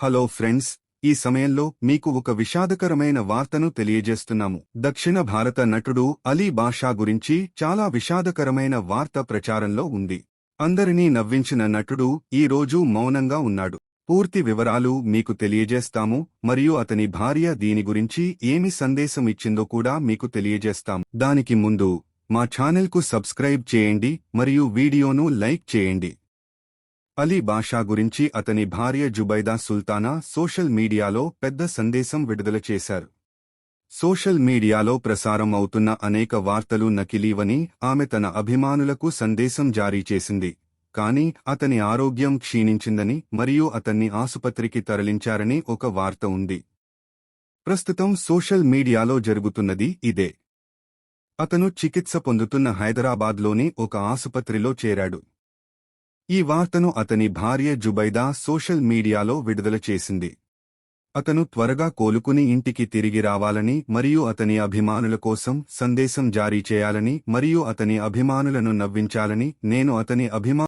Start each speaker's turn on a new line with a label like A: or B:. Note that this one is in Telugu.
A: హలో ఫ్రెండ్స్, ఈ సమయంలో మీకు ఒక విషాదకరమైన వార్తను తెలియజేస్తున్నాము. దక్షిణ భారత నటుడు అలీ బాషా గురించి చాలా విషాదకరమైన వార్త ప్రచారంలో ఉంది. అందరినీ నవ్వించిన నటుడు ఈ రోజు మౌనంగా ఉన్నాడు. పూర్తి వివరాలు మీకు తెలియజేస్తాము మరియు అతని భార్య దీని గురించి ఏమి సందేశం ఇచ్చిందో కూడా మీకు తెలియజేస్తాము. దానికి ముందు మా ఛానల్కు సబ్స్క్రైబ్ చేయండి మరియు వీడియోను లైక్ చేయండి. అలీ బాషా గురించి అతని భార్య జుబైదా సుల్తానా సోషల్ మీడియాలో పెద్ద సందేశం విడుదల చేశారు. సోషల్ మీడియాలో ప్రసారం అవుతున్న అనేక వార్తలు నకిలీవని ఆమె తన అభిమానులకు సందేశం జారీ చేసింది. కానీ అతని ఆరోగ్యం క్షీణించిందని మరియు అతన్ని ఆసుపత్రికి తరలించారని ఒక వార్త ఉంది. ప్రస్తుతం సోషల్ మీడియాలో జరుగుతున్నది ఇదే. అతను చికిత్స పొందుతున్న హైదరాబాద్లోని ఒక ఆసుపత్రిలో చేరాడు. ఈ వార్తను అతని భార్య జుబైదా సోషల్ మీడియాలో విడుదల చేసింది. అతను త్వరగా కోలుకుని ఇంటికి తిరిగి రావాలని మరియు అతని అభిమానుల కోసం సందేశం జారీ చేయాలని మరియు అతని అభిమానులను నవ్వించాలని నేను అతని